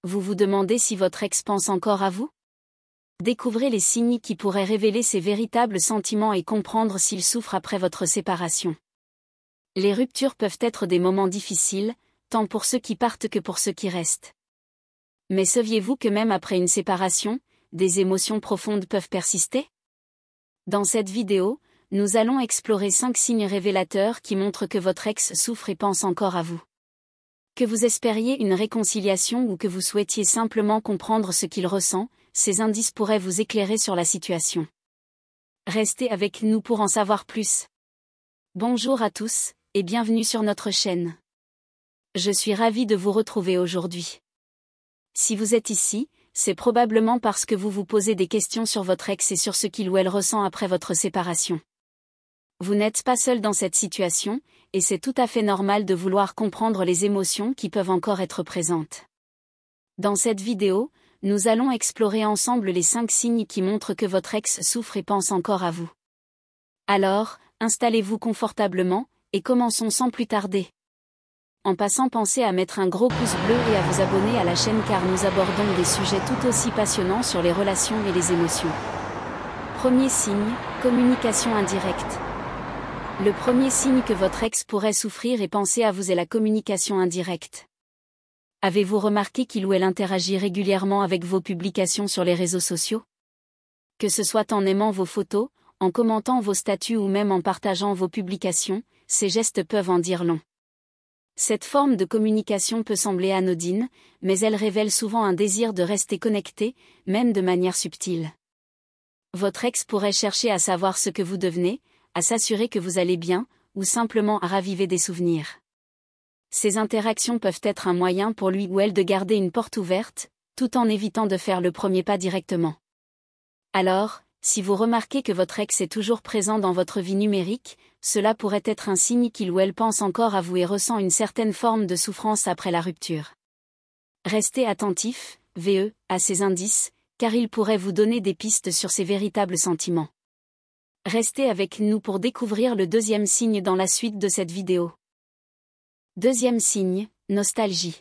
Vous vous demandez si votre ex pense encore à vous? Découvrez les signes qui pourraient révéler ses véritables sentiments et comprendre s'il souffre après votre séparation. Les ruptures peuvent être des moments difficiles, tant pour ceux qui partent que pour ceux qui restent. Mais saviez-vous que même après une séparation, des émotions profondes peuvent persister? Dans cette vidéo, nous allons explorer 5 signes révélateurs qui montrent que votre ex souffre et pense encore à vous. Que vous espériez une réconciliation ou que vous souhaitiez simplement comprendre ce qu'il ressent, ces indices pourraient vous éclairer sur la situation. Restez avec nous pour en savoir plus. Bonjour à tous, et bienvenue sur notre chaîne. Je suis ravie de vous retrouver aujourd'hui. Si vous êtes ici, c'est probablement parce que vous vous posez des questions sur votre ex et sur ce qu'il ou elle ressent après votre séparation. Vous n'êtes pas seul dans cette situation, et c'est tout à fait normal de vouloir comprendre les émotions qui peuvent encore être présentes. Dans cette vidéo, nous allons explorer ensemble les 5 signes qui montrent que votre ex souffre et pense encore à vous. Alors, installez-vous confortablement, et commençons sans plus tarder. En passant, pensez à mettre un gros pouce bleu et à vous abonner à la chaîne car nous abordons des sujets tout aussi passionnants sur les relations et les émotions. Premier signe, communication indirecte. Le premier signe que votre ex pourrait souffrir et penser à vous est la communication indirecte. Avez-vous remarqué qu'il ou elle interagit régulièrement avec vos publications sur les réseaux sociaux? Que ce soit en aimant vos photos, en commentant vos statuts ou même en partageant vos publications, ces gestes peuvent en dire long. Cette forme de communication peut sembler anodine, mais elle révèle souvent un désir de rester connecté, même de manière subtile. Votre ex pourrait chercher à savoir ce que vous devenez, à s'assurer que vous allez bien, ou simplement à raviver des souvenirs. Ces interactions peuvent être un moyen pour lui ou elle de garder une porte ouverte, tout en évitant de faire le premier pas directement. Alors, si vous remarquez que votre ex est toujours présent dans votre vie numérique, cela pourrait être un signe qu'il ou elle pense encore à vous et ressent une certaine forme de souffrance après la rupture. Restez attentif, à ces indices, car ils pourraient vous donner des pistes sur ses véritables sentiments. Restez avec nous pour découvrir le deuxième signe dans la suite de cette vidéo. Deuxième signe, nostalgie.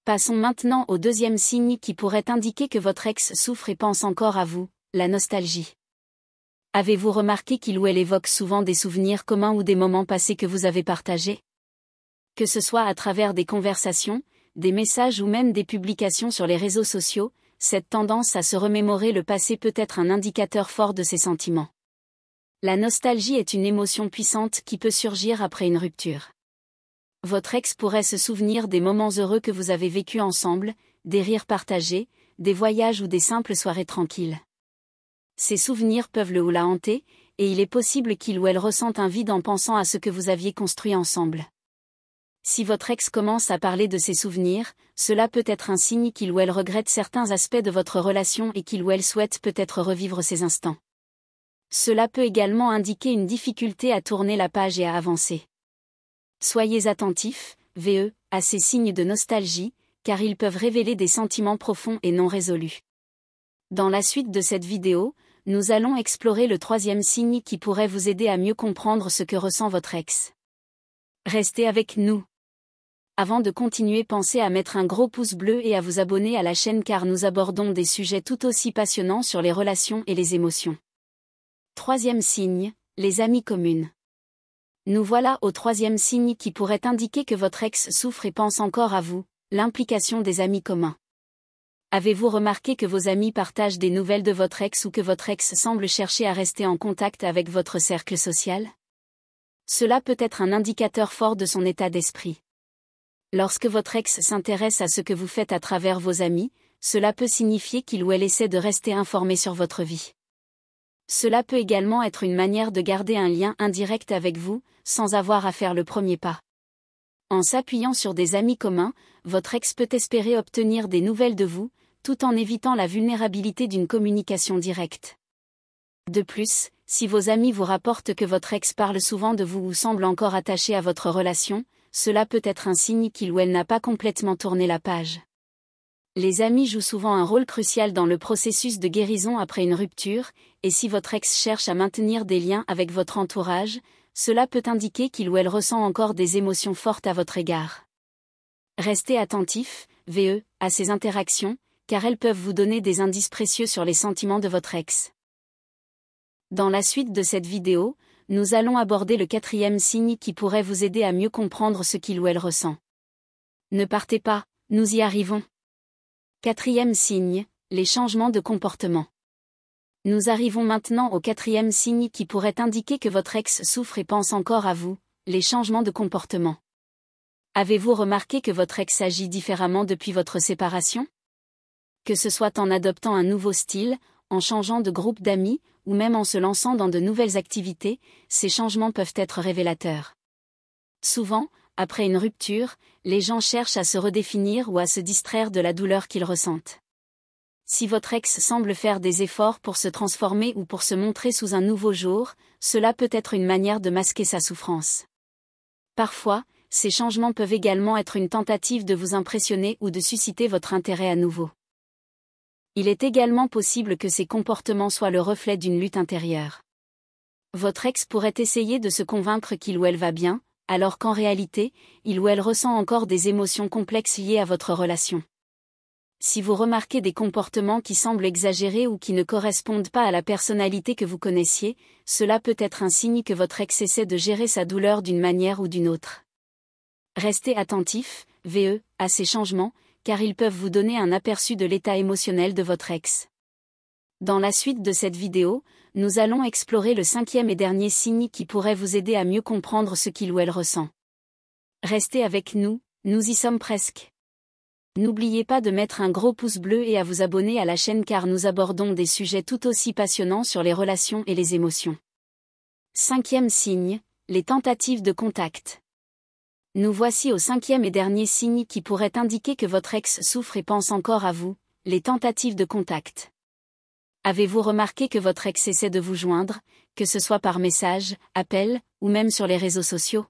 Passons maintenant au deuxième signe qui pourrait indiquer que votre ex souffre et pense encore à vous, la nostalgie. Avez-vous remarqué qu'il ou elle évoque souvent des souvenirs communs ou des moments passés que vous avez partagés? Que ce soit à travers des conversations, des messages ou même des publications sur les réseaux sociaux, cette tendance à se remémorer le passé peut être un indicateur fort de ses sentiments. La nostalgie est une émotion puissante qui peut surgir après une rupture. Votre ex pourrait se souvenir des moments heureux que vous avez vécus ensemble, des rires partagés, des voyages ou des simples soirées tranquilles. Ces souvenirs peuvent le ou la hanter, et il est possible qu'il ou elle ressente un vide en pensant à ce que vous aviez construit ensemble. Si votre ex commence à parler de ses souvenirs, cela peut être un signe qu'il ou elle regrette certains aspects de votre relation et qu'il ou elle souhaite peut-être revivre ces instants. Cela peut également indiquer une difficulté à tourner la page et à avancer. Soyez attentifs, à ces signes de nostalgie, car ils peuvent révéler des sentiments profonds et non résolus. Dans la suite de cette vidéo, nous allons explorer le troisième signe qui pourrait vous aider à mieux comprendre ce que ressent votre ex. Restez avec nous. Avant de continuer, pensez à mettre un gros pouce bleu et à vous abonner à la chaîne car nous abordons des sujets tout aussi passionnants sur les relations et les émotions. Troisième signe, les amies communes. Nous voilà au troisième signe qui pourrait indiquer que votre ex souffre et pense encore à vous, l'implication des amis communs. Avez-vous remarqué que vos amis partagent des nouvelles de votre ex ou que votre ex semble chercher à rester en contact avec votre cercle social? Cela peut être un indicateur fort de son état d'esprit. Lorsque votre ex s'intéresse à ce que vous faites à travers vos amis, cela peut signifier qu'il ou elle essaie de rester informé sur votre vie. Cela peut également être une manière de garder un lien indirect avec vous, sans avoir à faire le premier pas. En s'appuyant sur des amis communs, votre ex peut espérer obtenir des nouvelles de vous, tout en évitant la vulnérabilité d'une communication directe. De plus, si vos amis vous rapportent que votre ex parle souvent de vous ou semble encore attaché à votre relation, cela peut être un signe qu'il ou elle n'a pas complètement tourné la page. Les amis jouent souvent un rôle crucial dans le processus de guérison après une rupture, et si votre ex cherche à maintenir des liens avec votre entourage, cela peut indiquer qu'il ou elle ressent encore des émotions fortes à votre égard. Restez attentif, VE, à ces interactions, car elles peuvent vous donner des indices précieux sur les sentiments de votre ex. Dans la suite de cette vidéo, nous allons aborder le 4e signe qui pourrait vous aider à mieux comprendre ce qu'il ou elle ressent. Ne partez pas, nous y arrivons. 4e signe, les changements de comportement. Nous arrivons maintenant au 4e signe qui pourrait indiquer que votre ex souffre et pense encore à vous, les changements de comportement. Avez-vous remarqué que votre ex agit différemment depuis votre séparation? Que ce soit en adoptant un nouveau style, en changeant de groupe d'amis, ou même en se lançant dans de nouvelles activités, ces changements peuvent être révélateurs. Souvent, après une rupture, les gens cherchent à se redéfinir ou à se distraire de la douleur qu'ils ressentent. Si votre ex semble faire des efforts pour se transformer ou pour se montrer sous un nouveau jour, cela peut être une manière de masquer sa souffrance. Parfois, ces changements peuvent également être une tentative de vous impressionner ou de susciter votre intérêt à nouveau. Il est également possible que ces comportements soient le reflet d'une lutte intérieure. Votre ex pourrait essayer de se convaincre qu'il ou elle va bien, alors qu'en réalité, il ou elle ressent encore des émotions complexes liées à votre relation. Si vous remarquez des comportements qui semblent exagérés ou qui ne correspondent pas à la personnalité que vous connaissiez, cela peut être un signe que votre ex essaie de gérer sa douleur d'une manière ou d'une autre. Restez attentif, VE, à ces changements, car ils peuvent vous donner un aperçu de l'état émotionnel de votre ex. Dans la suite de cette vidéo, nous allons explorer le 5e et dernier signe qui pourrait vous aider à mieux comprendre ce qu'il ou elle ressent. Restez avec nous, nous y sommes presque. N'oubliez pas de mettre un gros pouce bleu et à vous abonner à la chaîne car nous abordons des sujets tout aussi passionnants sur les relations et les émotions. 5e signe, les tentatives de contact. Nous voici au 5e et dernier signe qui pourrait indiquer que votre ex souffre et pense encore à vous, les tentatives de contact. Avez-vous remarqué que votre ex essaie de vous joindre, que ce soit par message, appel, ou même sur les réseaux sociaux?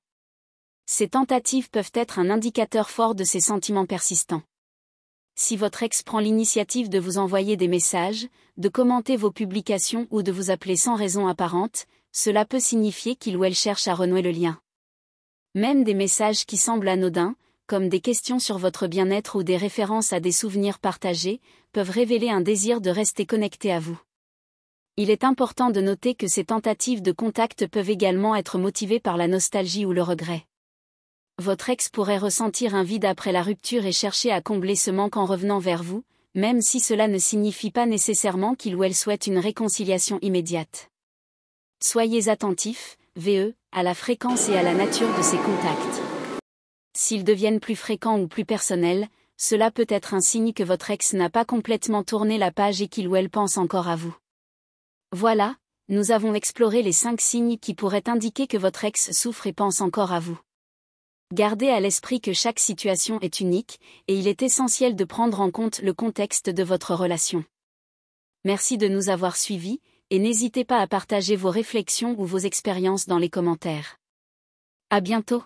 Ces tentatives peuvent être un indicateur fort de ses sentiments persistants. Si votre ex prend l'initiative de vous envoyer des messages, de commenter vos publications ou de vous appeler sans raison apparente, cela peut signifier qu'il ou elle cherche à renouer le lien. Même des messages qui semblent anodins, comme des questions sur votre bien-être ou des références à des souvenirs partagés, peuvent révéler un désir de rester connecté à vous. Il est important de noter que ces tentatives de contact peuvent également être motivées par la nostalgie ou le regret. Votre ex pourrait ressentir un vide après la rupture et chercher à combler ce manque en revenant vers vous, même si cela ne signifie pas nécessairement qu'il ou elle souhaite une réconciliation immédiate. Soyez attentifs, VE, à la fréquence et à la nature de ces contacts. S'ils deviennent plus fréquents ou plus personnels, cela peut être un signe que votre ex n'a pas complètement tourné la page et qu'il ou elle pense encore à vous. Voilà, nous avons exploré les 5 signes qui pourraient indiquer que votre ex souffre et pense encore à vous. Gardez à l'esprit que chaque situation est unique, et il est essentiel de prendre en compte le contexte de votre relation. Merci de nous avoir suivis, et n'hésitez pas à partager vos réflexions ou vos expériences dans les commentaires. À bientôt.